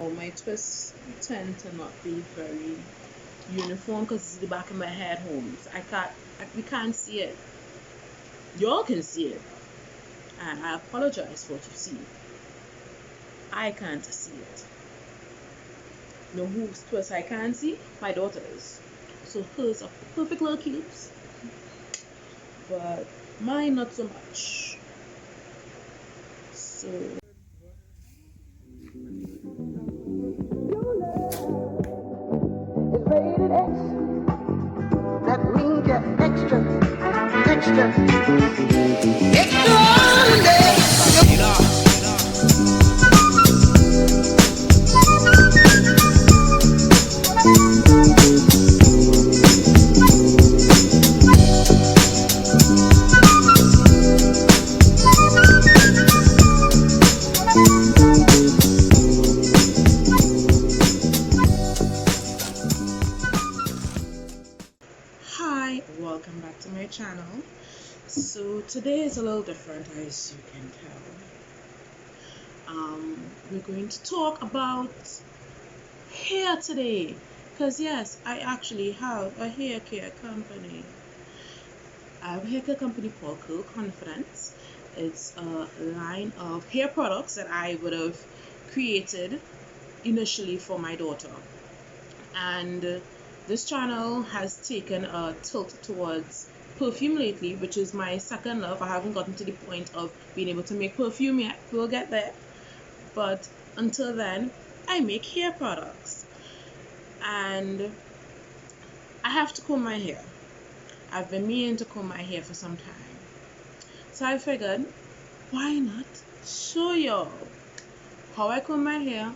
My twists tend to not be very uniform because it's the back of my head home. So we can't see it. Y'all can see it. And I apologize for what you see. I can't see it. You know whose twist I can see? My daughter's. So hers are perfect little cubes. But mine not so much. So It's rated X. That means you're extra, extraordinary. hi, welcome back to my channel. So today is a little different, as you can tell. We're going to talk about hair today, because yes, I actually have a hair care company. I have a hair care company called Kaale Confidence. It's a line of hair products that I would have created initially for my daughter, and this channel has taken a tilt towards perfume lately, which is my second love. I haven't gotten to the point of being able to make perfume yet. We'll get there, but until then I make hair products, and I have to comb my hair. I've been meaning to comb my hair for some time, so I figured, why not show y'all how I comb my hair,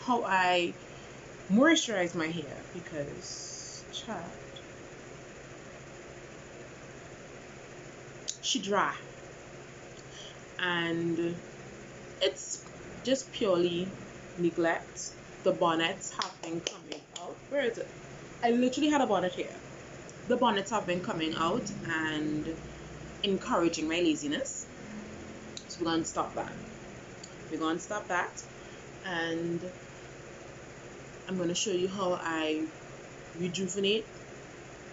how I moisturize my hair, because child, she dry, and it's just purely neglect. The bonnets have been coming out. Where is it? I literally had a bonnet here. The bonnets have been coming out and encouraging my laziness. So we're going to stop that. We're going to stop that. And I'm going to show you how I rejuvenate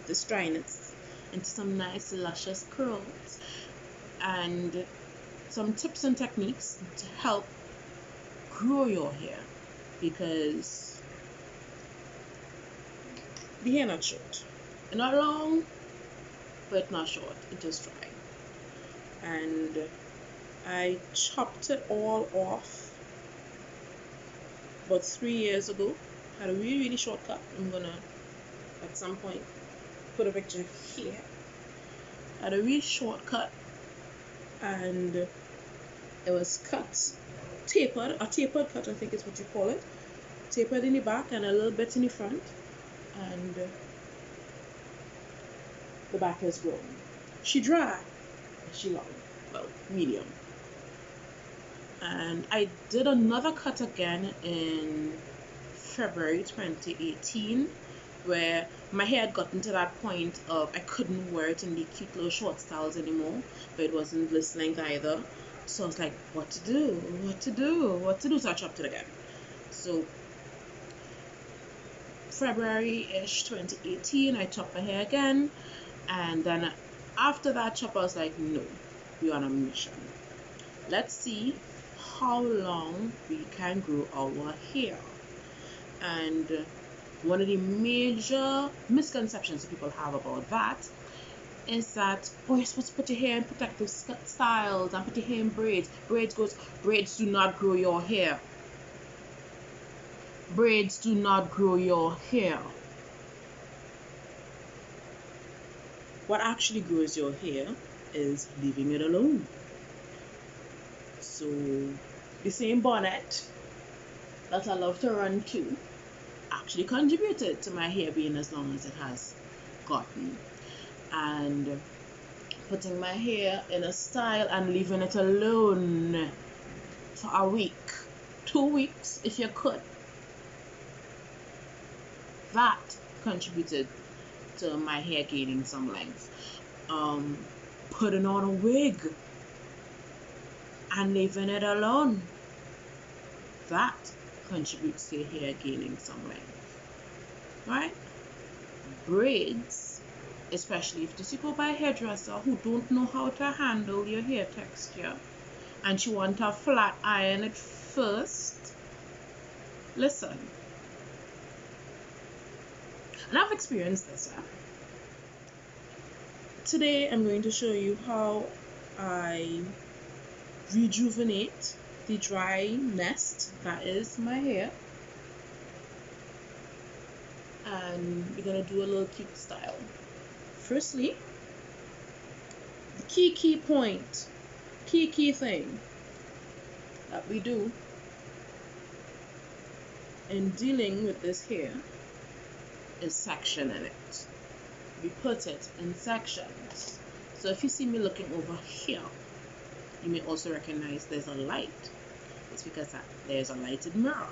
this dryness into some nice luscious curls, and some tips and techniques to help grow your hair, because the hair not short. It's not long, but not short. It's just dry. And I chopped it all off about 3 years ago. Had a really short cut. I'm gonna at some point put a picture here. Had a really short cut, and it was cut tapered, a tapered cut, I think is what you call it. Tapered in the back and a little bit in the front, and the back is grown. She dry, she long, well, medium. And I did another cut again in February 2018, where my hair had gotten to that point of I couldn't wear it in the cute little short styles anymore, but it wasn't this length either. So I was like, what to do? So I chopped it again. So February-ish 2018, I chopped my hair again, and then after that chop, I was like, no, we're on a mission. Let's see how long we can grow our hair. And one of the major misconceptions that people have about that is that, oh, you're supposed to put your hair in protective styles and put your hair in braids. Braids do not grow your hair. Braids do not grow your hair. What actually grows your hair is leaving it alone. So the same bonnet that I love to run to actually contributed to my hair being as long as it has gotten. And putting my hair in a style and leaving it alone for a week, 2 weeks if you could, that contributed to my hair gaining some length. Putting on a wig and leaving it alone, that contributes to your hair gaining some length, right? Braids, especially if this you go by a hairdresser who don't know how to handle your hair texture and you want to flat iron it first, listen, and I've experienced this. Today I'm going to show you how I rejuvenate the dry nest that is my hair, and we're gonna do a little cute style. Firstly, the key point, key thing that we do in dealing with this hair is sectioning it. We put it in sections. So if you see me looking over here, you may also recognize there's a light. It's because there's a lighted mirror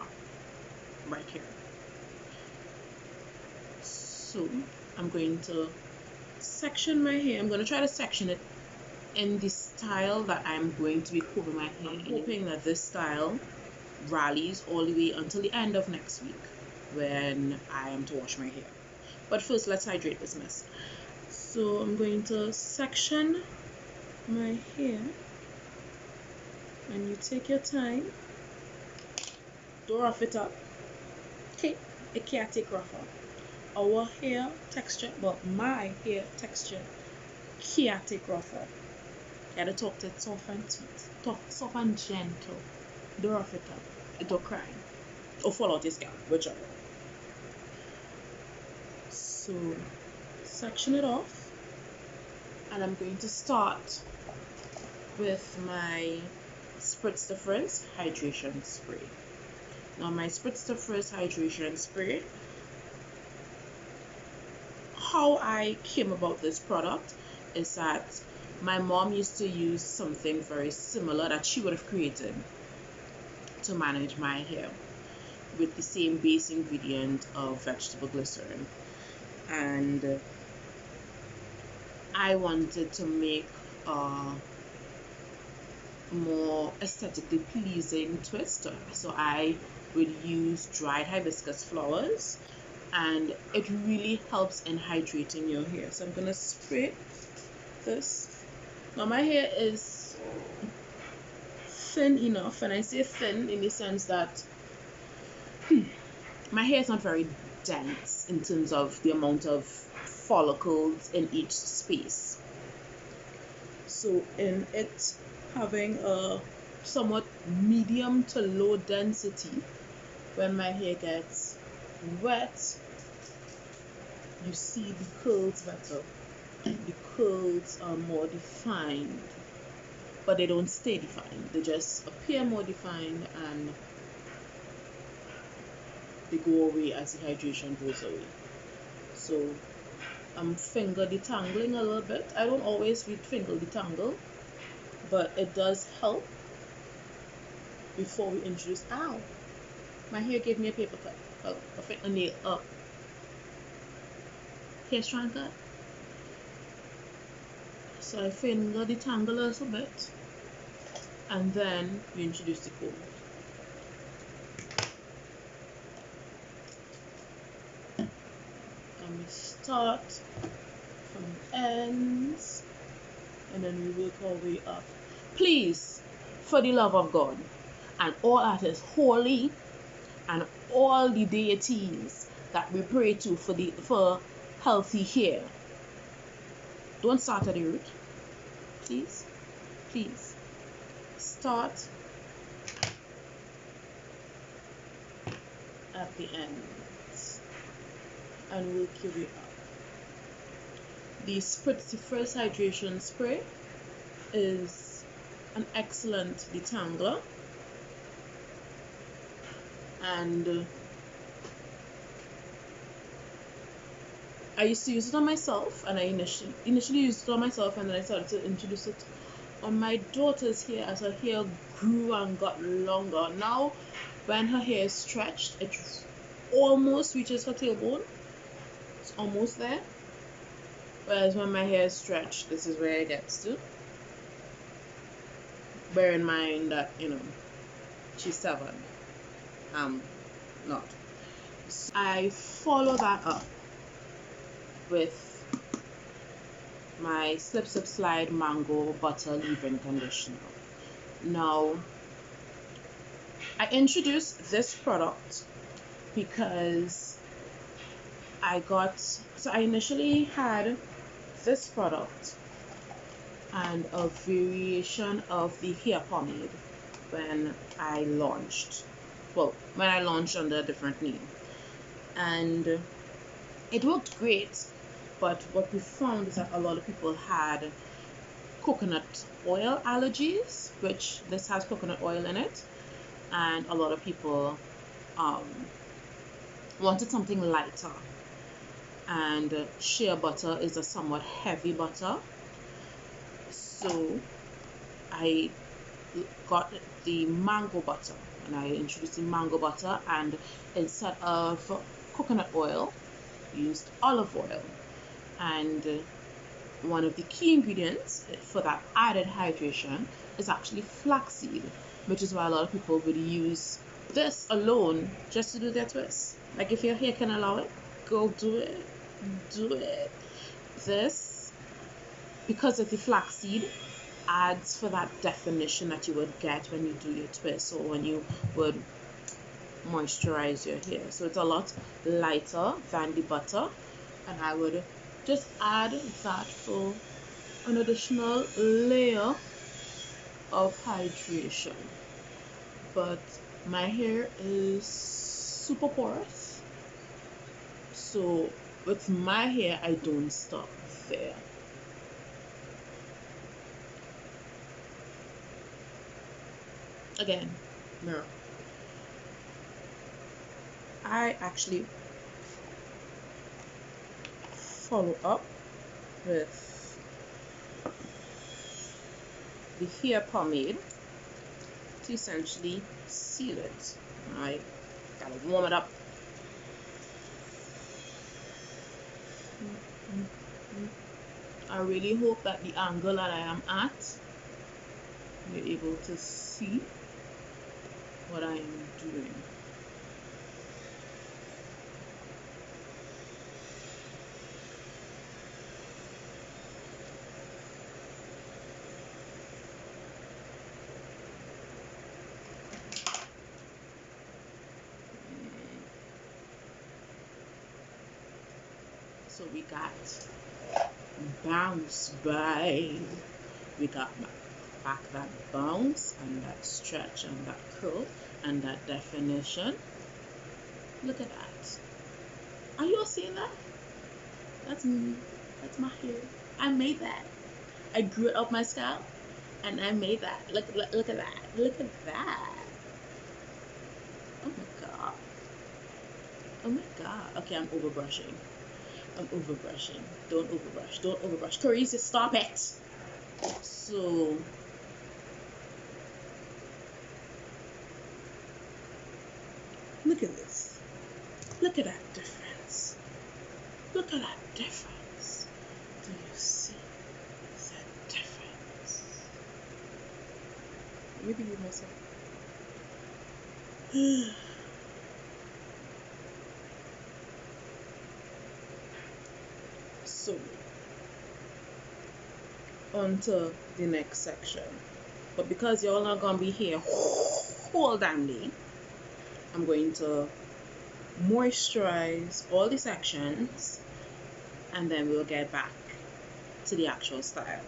right here. So I'm going to section my hair. I'm going to try to section it in the style that I'm going to be combing my hair. I'm hoping that this style rallies all the way until the end of next week when I am to wash my hair. But first, let's hydrate this mess. So I'm going to section my hair, and you take your time. Don't rough it up. Okay, it can't take rough up. Our hair texture, but my hair texture can't take rough up. You gotta talk to it soft and sweet, soft and gentle. Don't rough it up. It don't cry or fall out your scalp, whichever. So section it off, and I'm going to start with my Spritz the Frizz hydration spray. Now my Spritz the Frizz hydration spray, how I came about this product is that my mom used to use something very similar that she would have created to manage my hair with the same base ingredient of vegetable glycerin, and I wanted to make a more aesthetically pleasing twist, so I would use dried hibiscus flowers, and it really helps in hydrating your hair. So I'm gonna spray this. Now my hair is thin enough, and I say thin in the sense that my hair is not very dense in terms of the amount of follicles in each space. So in it having a somewhat medium to low density, when my hair gets wet, you see the curls better. The curls are more defined, but they don't stay defined. They just appear more defined and they go away as the hydration goes away. So I'm finger detangling a little bit. I don't always finger detangle, but it does help before we introduce. Ow! My hair gave me a paper cut. A nail up. Hair strand cut. So I finger detangle a little bit, and then we introduce the comb. And we start from the ends, and then we work our way up. Please, for the love of God and all that is holy and all the deities that we pray to for healthy hair, don't start at the root. Please start at the ends and work your way up. The Spritz the Frizz hydration spray is an excellent detangler, and I used to use it on myself, and I initially used it on myself, and then I started to introduce it on my daughter's hair as her hair grew and got longer. Now when her hair is stretched, it almost reaches her tailbone. It's almost there. Whereas when my hair is stretched, this is where it gets to. Bear in mind that, she's 7. not. So I follow that up with my Slip Slide Mango Butter Leave-In Conditioner. Now, I introduced this product because I initially had this product and a variation of the hair pomade when I launched. Well, when I launched under a different name. And it worked great, but what we found is that a lot of people had coconut oil allergies, which this has coconut oil in it, and a lot of people wanted something lighter, and shea butter is a somewhat heavy butter, so I got the mango butter, and I introduced the mango butter, and instead of coconut oil, used olive oil. And one of the key ingredients for that added hydration is actually flaxseed, which is why a lot of people would use this alone just to do their twists. Like, if your hair can allow it, go do it. Do it. This, because of the flaxseed, adds for that definition that you would get when you do your twist or when you would moisturize your hair. So it's a lot lighter than the butter, and I would just add that for an additional layer of hydration. But my hair is super porous, so with my hair I don't stop there. Again, mirror. I actually follow up with the hair pomade to essentially seal it. I gotta warm it up. I really hope that the angle that I am at, you're able to see what I am doing. So we got bounce by, we got back that bounce and that stretch and that curl and that definition. Look at that. Are you all seeing that? That's me. That's my hair. I made that. I grew it up my scalp and I made that. Look at that. Look at that. Oh my god. Oh my god. Okay, I'm overbrushing. Don't overbrush. Don't overbrush. Carissa, stop it. So look at this. Look at that difference. Look at that difference. Do you see that difference? Let me believe myself. So, on to the next section. But because you're all not gonna be here whole damn day, I'm going to moisturize all the sections, and then we'll get back to the actual style,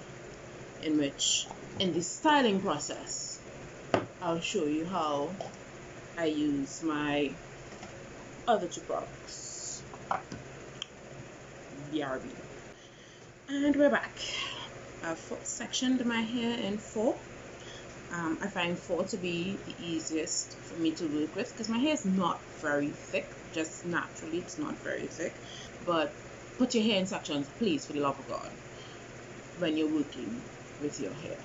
in which in the styling process I'll show you how I use my other two products. BRB. And we're back. I've sectioned my hair in 4. I find 4 to be the easiest for me to work with because my hair is not very thick. Just naturally, it's not very thick. But put your hair in sections, please, for the love of God, when you're working with your hair.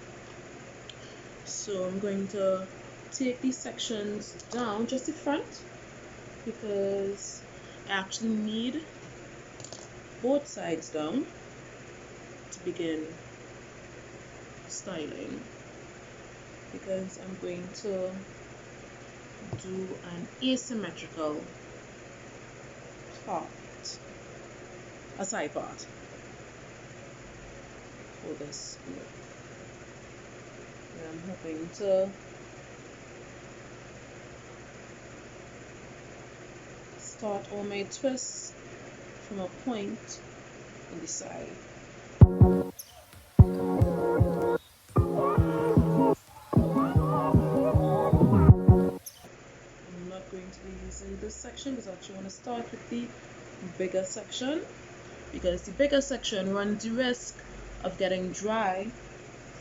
So I'm going to take these sections down, just the front, because I actually need both sides down to begin styling, because I'm going to do an asymmetrical part, a side part for this look. And I'm hoping to start all my twists from a point on the side. I'm not going to be using this section because I actually want to start with the bigger section, because the bigger section runs the risk of getting dry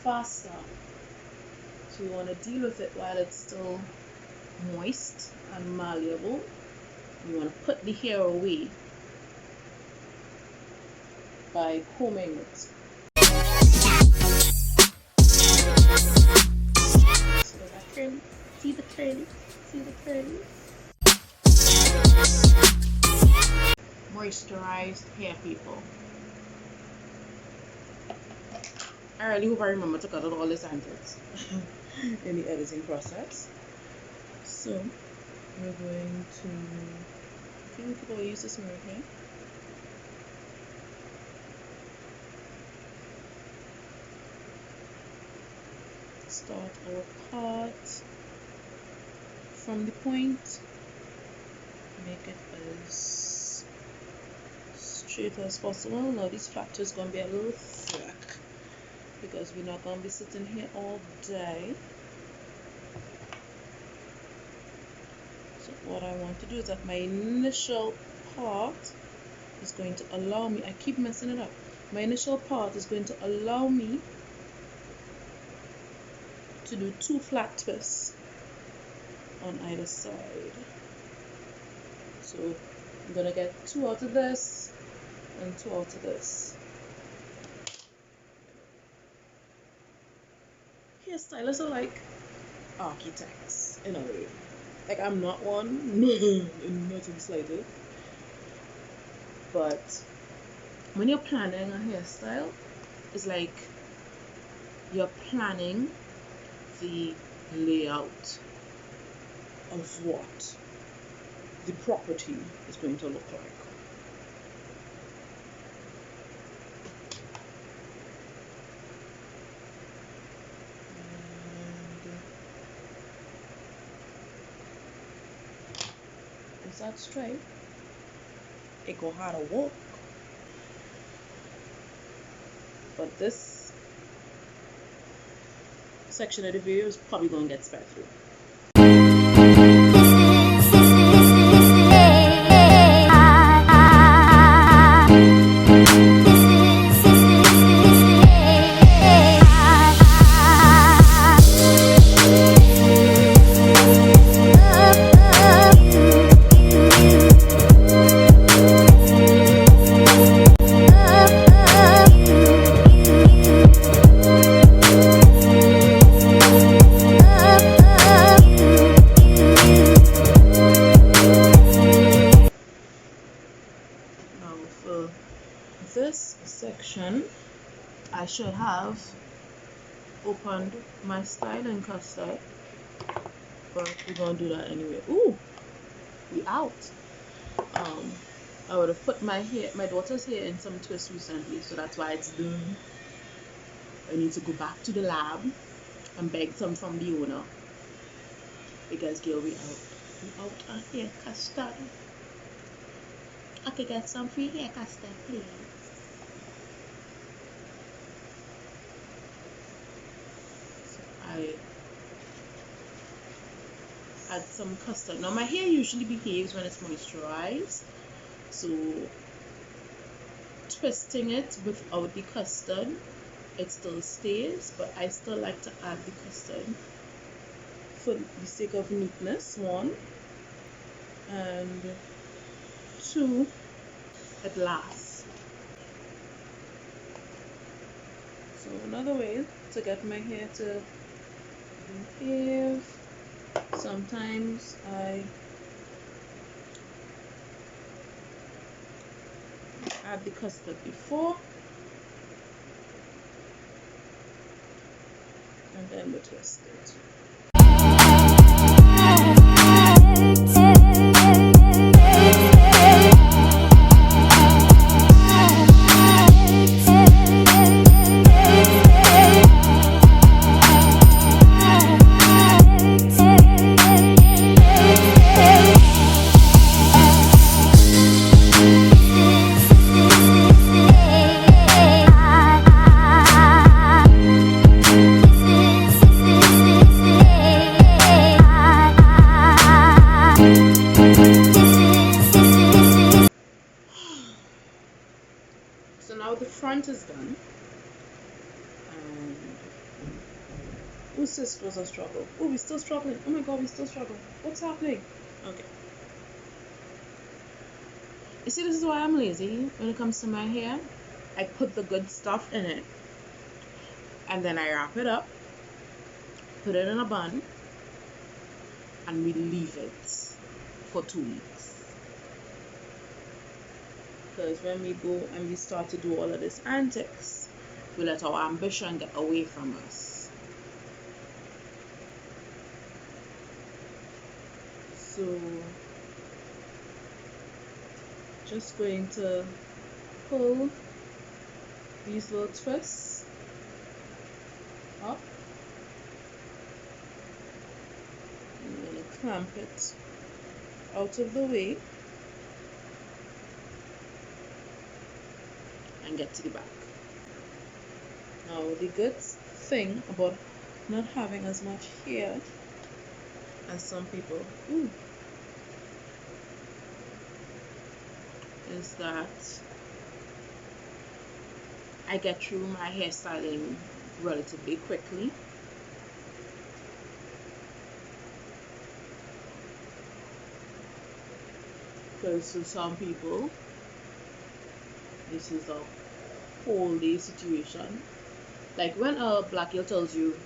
faster. So you want to deal with it while it's still moist and malleable. You want to put the hair away by combing it. So that curly, see the curly, see the curly. Moisturized hair, people. I really hope I remember to cut out all these antics in the editing process. So we're going to, I think people use this mirror here. Start our part from the point, make it as straight as possible. Now this fracture is going to be a little thick because we're not going to be sitting here all day. So what I want to do is that my initial part is going to allow me, I keep messing it up, my initial part is going to allow me to do 2 flat twists on either side. So I'm going to get 2 out of this and 2 out of this. Hairstylists are like architects in a way. Like, I'm not one, not in slightest. But when you're planning a hairstyle, it's like you're planning the layout of what the property is going to look like. And is that straight? It go hard to walk. But this section of the video is probably going to get sped through. This section, I should have opened my styling cassette, but we're gonna do that anyway. Ooh, we out. I would have put my daughter's hair in some twists recently, so that's why it's done. I need to go back to the lab and beg some from the owner, because girl, we out on hair custard. I could get some free hair custard, please. I add some custard. Now my hair usually behaves when it's moisturized, so twisting it without the custard, it still stays, but I still like to add the custard for the sake of neatness, 1, and 2, it lasts. So another way to get my hair to behave, sometimes I add the custard before and then we twist it. front is done. And oh, sis, was a struggle. Oh, we're still struggling. Oh my god, we're still struggling. What's happening? Okay. You see, this is why I'm lazy when it comes to my hair. I put the good stuff in it, and then I wrap it up, put it in a bun, and we leave it for 2 weeks. Because when we go and we start to do all of this antics, we let our ambition get away from us. So just going to pull these little twists up. I'm going to clamp it out of the way and get to the back. Now the good thing about not having as much hair as some people is that I get through my hairstyling relatively quickly. Because to some people, this is a whole day situation. Like when a black girl tells you,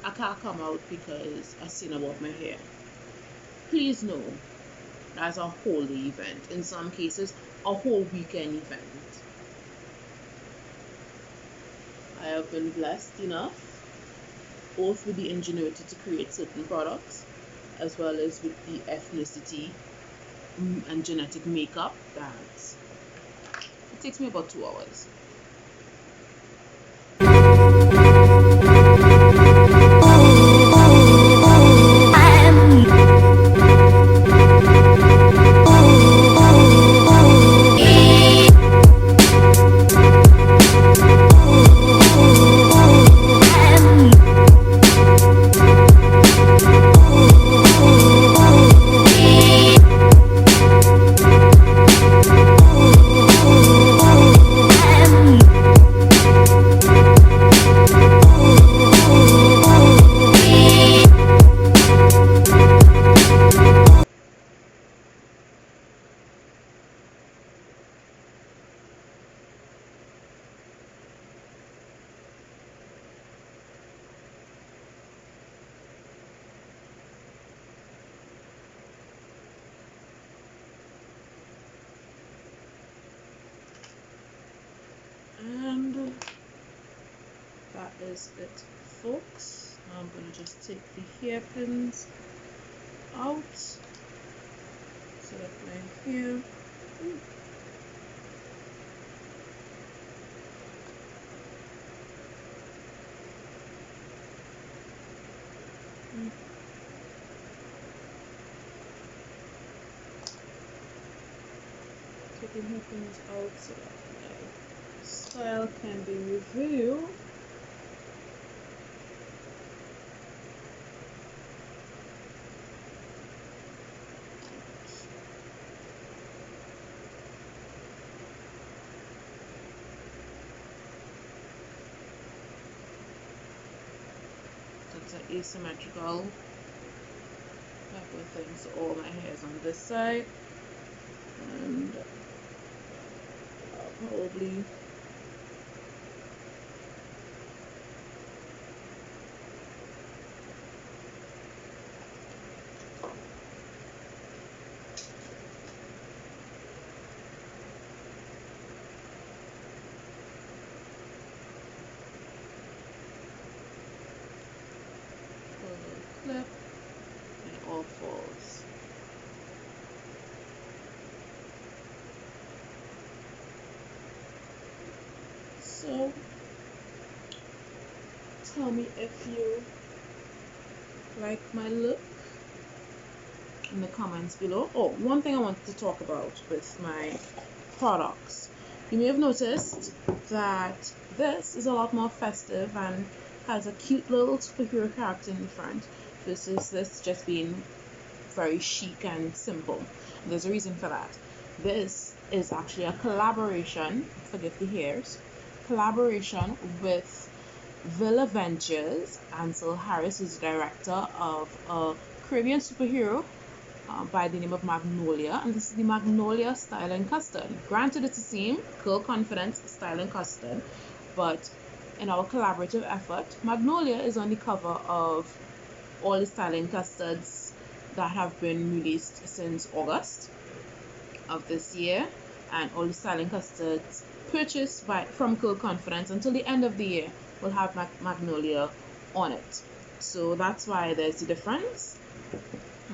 I can't come out because I seen about my hair. Please know, that's a whole day event. In some cases, a whole weekend event. I have been blessed enough, both with the ingenuity to create certain products, as well as with the ethnicity and genetic makeup, that it takes me about 2 hours. And that is it, folks. Now I'm going to just take the hairpins out so that my hair taking hairpins out so that my style can be revealed. It's an asymmetrical type of thing, so all my hair is on this side, and I'll probably pull a little clip and it all falls. So tell me if you like my look in the comments below. Oh, one thing I wanted to talk about with my products. You may have noticed that this is a lot more festive and has a cute little superhero character in the front versus this just being very chic and simple. There's a reason for that. This is actually a collaboration, forgive the hairs, collaboration with Villa Ventures. Ansel Harris is director of a Caribbean superhero by the name of Magnolia, and this is the Magnolia Styling Custard. Granted, it's the same Curl Confidence Styling Custard, but in our collaborative effort, Magnolia is on the cover of all the styling custards that have been released since August of this year, and all the styling custards purchased from Curl Confidence until the end of the year will have Magnolia on it. So that's why there's the difference,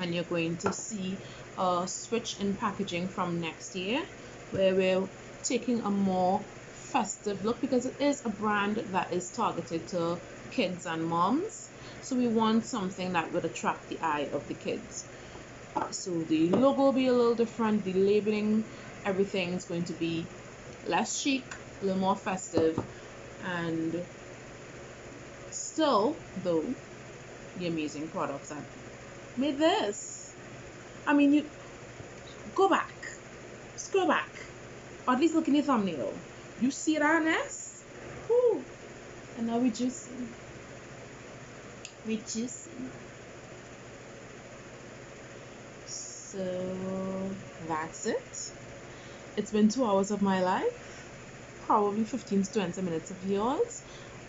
and you're going to see a switch in packaging from next year where we're taking a more festive look, because it is a brand that is targeted to kids and moms, so we want something that would attract the eye of the kids. So the logo will be a little different, the labeling, everything is going to be less chic, a little more festive, and still though the amazing products that made this. I mean, you go back, scroll back, or at least look in the thumbnail. You see that mess? Whew. And now we're juicing. So that's it. It's been 2 hours of my life, probably 15 to 20 minutes of yours,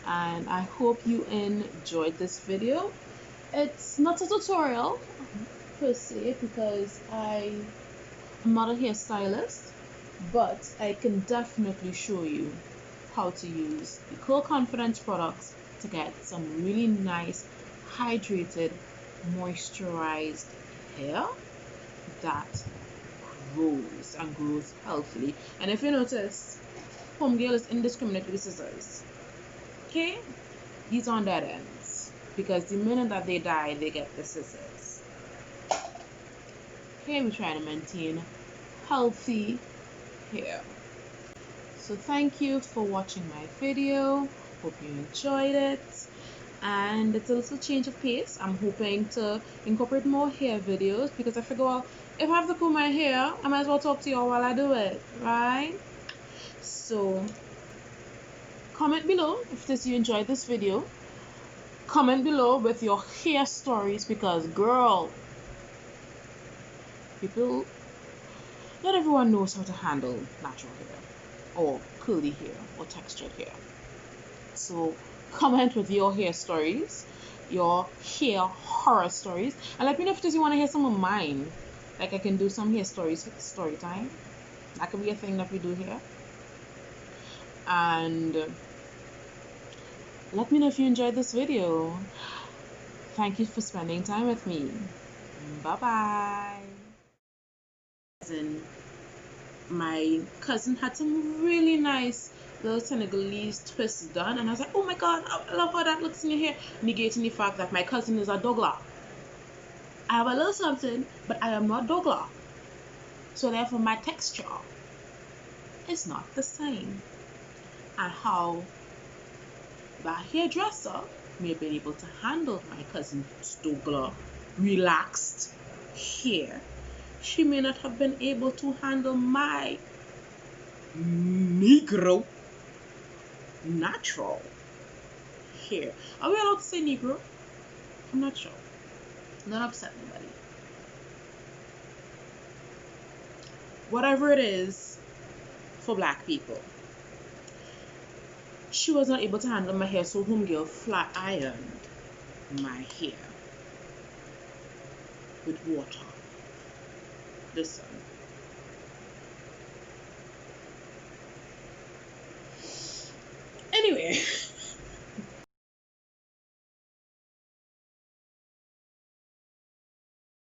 and I hope you enjoyed this video. It's not a tutorial per se, because I'm not a hairstylist, but I can definitely show you how to use the Curl Confidence products to get some really nice, hydrated, moisturized hair that grows and grows healthily. And if you notice, homegirl is indiscriminate with scissors. Okay? These aren't dead ends, because the minute that they die, they get the scissors. Okay, we're trying to maintain healthy hair. So thank you for watching my video. Hope you enjoyed it. And it's a little change of pace. I'm hoping to incorporate more hair videos, because I figure, well, if I have to comb my hair, I might as well talk to y'all while I do it, right? So comment below if you enjoyed this video. Comment below with your hair stories, because girl, not everyone knows how to handle natural hair or curly hair or textured hair. So comment with your hair stories, your hair horror stories, and let me know if you want to hear some of mine. Like, I can do some hair stories, story time. That could be a thing that we do here. And let me know if you enjoyed this video. Thank you for spending time with me. Bye bye. My cousin had some really nice little Senegalese twists done, and I was like, oh my god, I love how that looks in your hair, negating the fact that my cousin is a Douglas. I have a little something, but I am not Douglas, so therefore my texture is not the same. And how the hairdresser may have been able to handle my cousin's Douglas relaxed hair, she may not have been able to handle my Negro natural hair. Are we allowed to say Negro? I'm not sure. Don't upset anybody. Whatever it is for black people, she was not able to handle my hair, so homegirl flat ironed my hair with water. Listen.